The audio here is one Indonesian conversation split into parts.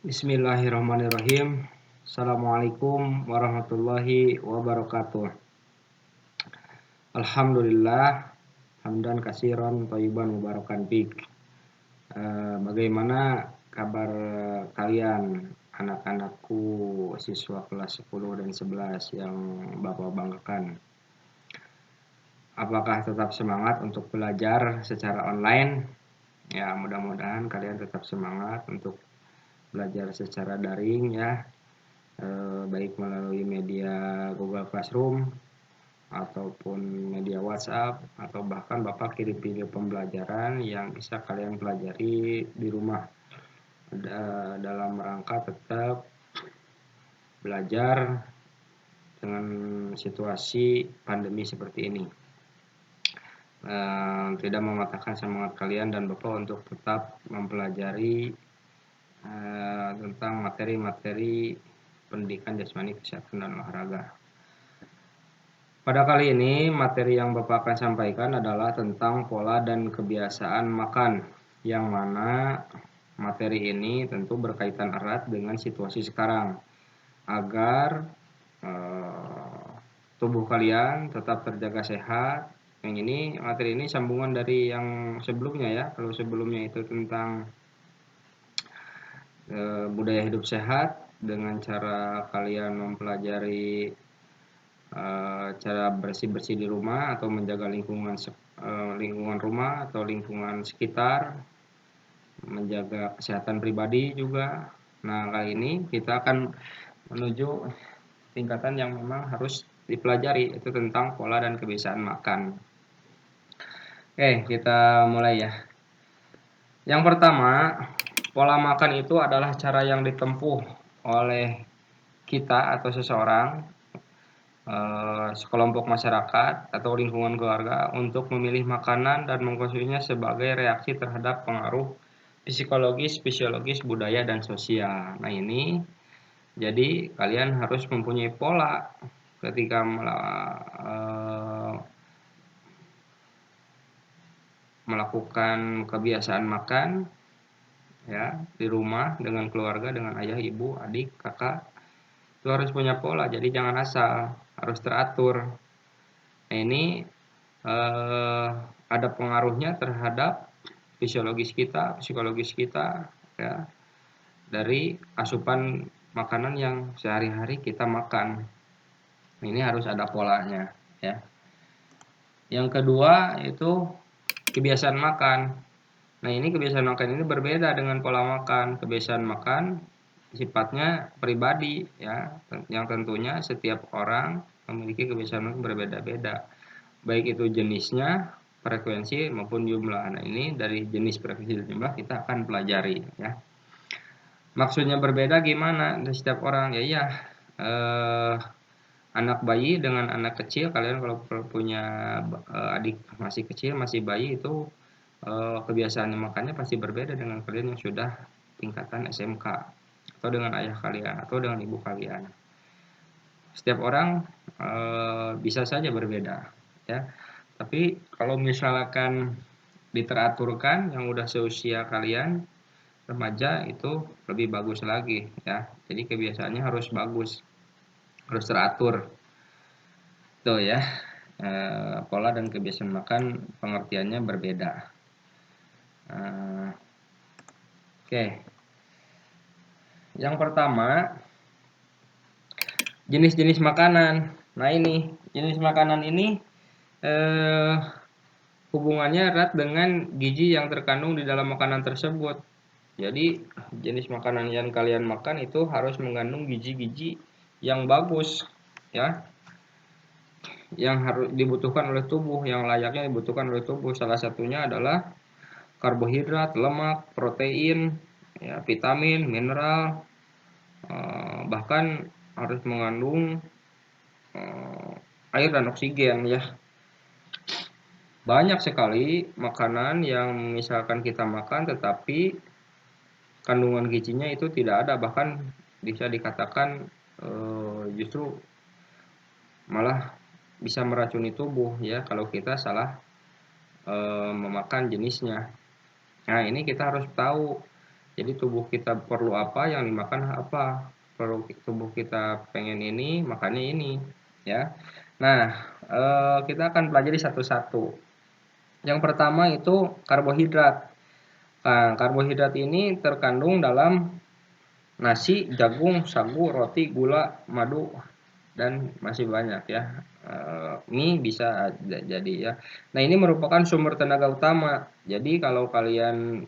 Bismillahirrahmanirrahim. Assalamualaikum warahmatullahi wabarakatuh. Alhamdulillah, hamdan kasiron thayyiban mubarakan fik. Bagaimana kabar kalian, anak-anakku siswa kelas 10 dan 11 yang Bapak banggakan? Apakah tetap semangat untuk belajar secara online? Ya, mudah-mudahan kalian tetap semangat untuk belajar secara daring ya, baik melalui media Google Classroom ataupun media WhatsApp, atau bahkan Bapak kirim video pembelajaran yang bisa kalian pelajari di rumah dalam rangka tetap belajar dengan situasi pandemi seperti ini. Tidak mematahkan semangat kalian dan Bapak untuk tetap mempelajari tentang materi-materi pendidikan jasmani, kesehatan, dan olahraga. Pada kali ini, materi yang Bapak akan sampaikan adalah tentang pola dan kebiasaan makan, yang mana materi ini tentu berkaitan erat dengan situasi sekarang, agar tubuh kalian tetap terjaga sehat. Yang ini, materi ini sambungan dari yang sebelumnya ya. Kalau sebelumnya itu tentang budaya hidup sehat, dengan cara kalian mempelajari cara bersih-bersih di rumah atau menjaga lingkungan rumah atau lingkungan sekitar, menjaga kesehatan pribadi juga. Nah, kali ini kita akan menuju tingkatan yang memang harus dipelajari, itu tentang pola dan kebiasaan makan. Oke, kita mulai ya. Yang pertama, pola makan itu adalah cara yang ditempuh oleh kita atau seseorang, sekelompok masyarakat atau lingkungan keluarga untuk memilih makanan dan mengkonsumsinya sebagai reaksi terhadap pengaruh psikologis, fisiologis, budaya, dan sosial. Nah, ini jadi kalian harus mempunyai pola ketika melakukan kebiasaan makan ya di rumah dengan keluarga, dengan ayah, ibu, adik, kakak. Itu harus punya pola, jadi jangan asal, harus teratur. Nah, ini ada pengaruhnya terhadap psikologis kita ya, dari asupan makanan yang sehari-hari kita makan. Ini harus ada polanya ya. Yang kedua itu kebiasaan makan. Nah, ini kebiasaan makan ini berbeda dengan pola makan. Kebiasaan makan sifatnya pribadi ya, yang tentunya setiap orang memiliki kebiasaan makan berbeda-beda, baik itu jenisnya, frekuensi, maupun jumlah. Nah, ini dari jenis, frekuensi, dan jumlah kita akan pelajari ya. Maksudnya berbeda gimana dari setiap orang ya? Iya, anak bayi dengan anak kecil, kalian kalau punya adik masih kecil, masih bayi, itu kebiasaan makannya pasti berbeda dengan kalian yang sudah tingkatan SMK, atau dengan ayah kalian, atau dengan ibu kalian. Setiap orang bisa saja berbeda ya. Tapi kalau misalkan diteraturkan yang udah seusia kalian remaja, itu lebih bagus lagi ya. Jadi kebiasaannya harus bagus, harus teratur tuh ya. Pola dan kebiasaan makan pengertiannya berbeda. Oke. Yang pertama, jenis-jenis makanan. Nah, ini jenis makanan ini hubungannya erat dengan gizi yang terkandung di dalam makanan tersebut. Jadi jenis makanan yang kalian makan itu harus mengandung gizi-gizi yang bagus ya, yang harus dibutuhkan oleh tubuh, yang layaknya dibutuhkan oleh tubuh. Salah satunya adalah karbohidrat, lemak, protein, ya, vitamin, mineral, bahkan harus mengandung air dan oksigen ya. Banyak sekali makanan yang misalkan kita makan tetapi kandungan gizinya itu tidak ada, bahkan bisa dikatakan justru malah bisa meracuni tubuh ya kalau kita salah memakan jenisnya. Nah, ini kita harus tahu Jadi tubuh kita perlu apa, yang dimakan apa. Perlu tubuh kita pengen ini, makannya ini, ya. Nah, kita akan pelajari satu-satu. Yang pertama itu karbohidrat. Nah, karbohidrat ini terkandung dalam nasi, jagung, sagu, roti, gula, madu, dan masih banyak ya. Mie bisa jadi ya. Nah, ini merupakan sumber tenaga utama. Jadi kalau kalian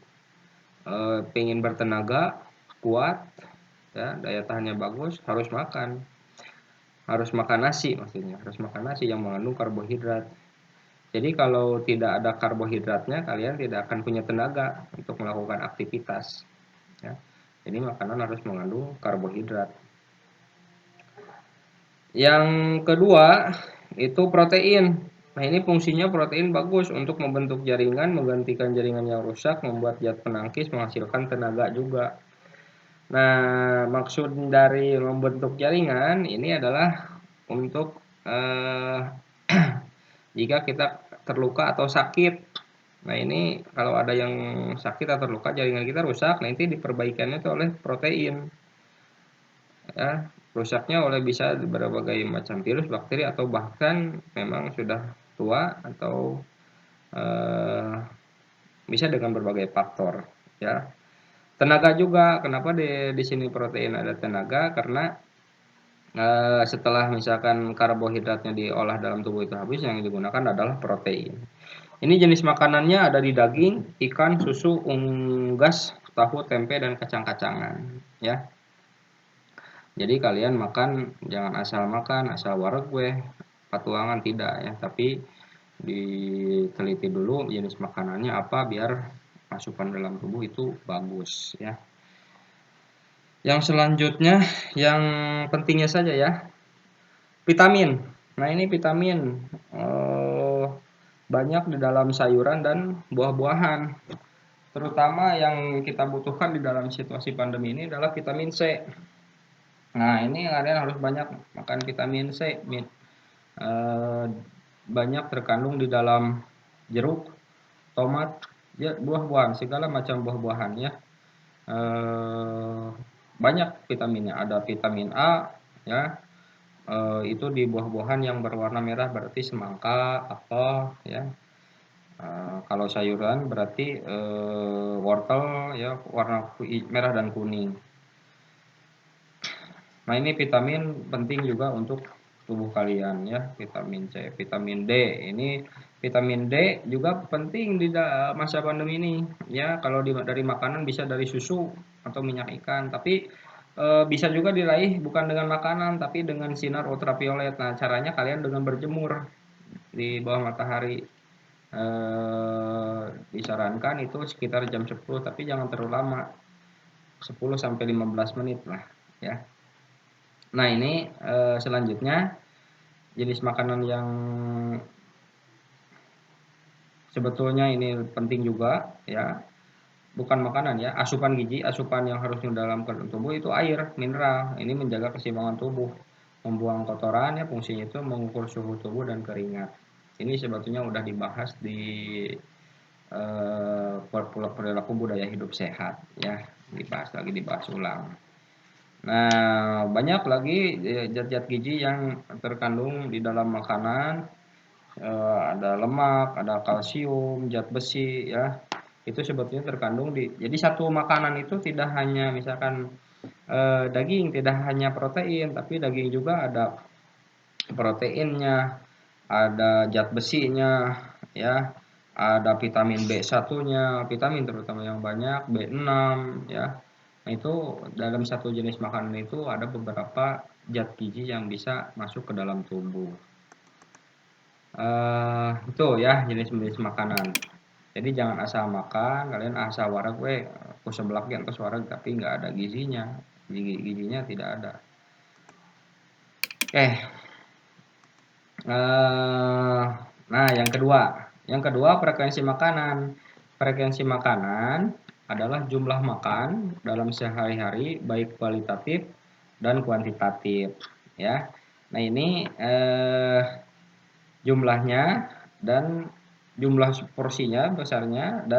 pengen bertenaga, kuat, ya, daya tahannya bagus, harus makan nasi maksudnya, harus makan nasi yang mengandung karbohidrat. Jadi kalau tidak ada karbohidratnya, kalian tidak akan punya tenaga untuk melakukan aktivitas. Ya. Jadi makanan harus mengandung karbohidrat. Yang kedua itu protein. Nah, ini fungsinya protein bagus untuk membentuk jaringan, menggantikan jaringan yang rusak, membuat zat penangkis, menghasilkan tenaga juga. Nah, maksud dari membentuk jaringan ini adalah untuk jika kita terluka atau sakit. Nah, ini kalau ada yang sakit atau terluka, jaringan kita rusak, nanti diperbaikannya itu oleh protein. Ya, rusaknya oleh bisa berbagai macam virus, bakteri, atau bahkan memang sudah tua atau eh, bisa dengan berbagai faktor. Ya, tenaga juga. Kenapa di sini protein ada tenaga? Karena setelah misalkan karbohidratnya diolah dalam tubuh itu habis, yang digunakan adalah protein. Ini jenis makanannya ada di daging, ikan, susu, unggas, tahu, tempe, dan kacang-kacangan. Ya, jadi kalian makan jangan asal makan, asal wareg gue, patuangan tidak ya, tapi diteliti dulu jenis makanannya apa biar asupan dalam tubuh itu bagus ya. Yang selanjutnya yang pentingnya saja ya, vitamin. Nah, ini vitamin banyak di dalam sayuran dan buah-buahan. Terutama yang kita butuhkan di dalam situasi pandemi ini adalah vitamin C. Nah, ini kalian harus banyak makan vitamin C. Banyak terkandung di dalam jeruk, tomat, ya, buah-buahan, segala macam buah-buahan ya. Banyak vitaminnya. Ada vitamin A ya. Itu di buah-buahan yang berwarna merah berarti semangka, apel ya. Kalau sayuran berarti wortel ya, warna merah dan kuning. Nah, ini vitamin penting juga untuk tubuh kalian ya, vitamin C, vitamin D. Ini vitamin D juga penting di masa pandemi ini ya. Kalau dari makanan bisa dari susu atau minyak ikan, tapi bisa juga diraih bukan dengan makanan tapi dengan sinar ultraviolet. Nah, caranya kalian dengan berjemur di bawah matahari. Disarankan itu sekitar jam 10, tapi jangan terlalu lama, 10 sampai 15 menit lah ya. Nah, ini selanjutnya jenis makanan yang sebetulnya ini penting juga ya, bukan makanan ya, asupan gizi, asupan yang harus dalam tubuh itu air, mineral. Ini menjaga keseimbangan tubuh, membuang kotoran ya, fungsinya itu mengukur suhu tubuh dan keringat. Ini sebetulnya udah dibahas di perilaku budaya hidup sehat ya, dibahas ulang. Nah, banyak lagi zat-zat gizi yang terkandung di dalam makanan. Ada lemak, ada kalsium, zat besi ya. Itu sebetulnya terkandung jadi satu makanan itu tidak hanya misalkan daging, tidak hanya protein, tapi daging juga ada proteinnya, ada zat besinya ya. Ada vitamin B1-nya, vitamin terutama yang banyak, B6 ya. Nah, itu dalam satu jenis makanan itu ada beberapa zat gizi yang bisa masuk ke dalam tubuh. Itu ya jenis-jenis makanan. Jadi jangan asal makan, kalian asal wareg we, aku seblak ge entos wareg tapi nggak ada gizinya. Gizinya tidak ada. Oke. Nah, yang kedua frekuensi makanan. Frekuensi makanan adalah jumlah makan dalam sehari-hari baik kualitatif dan kuantitatif ya. Nah, ini jumlahnya dan jumlah porsinya besarnya dan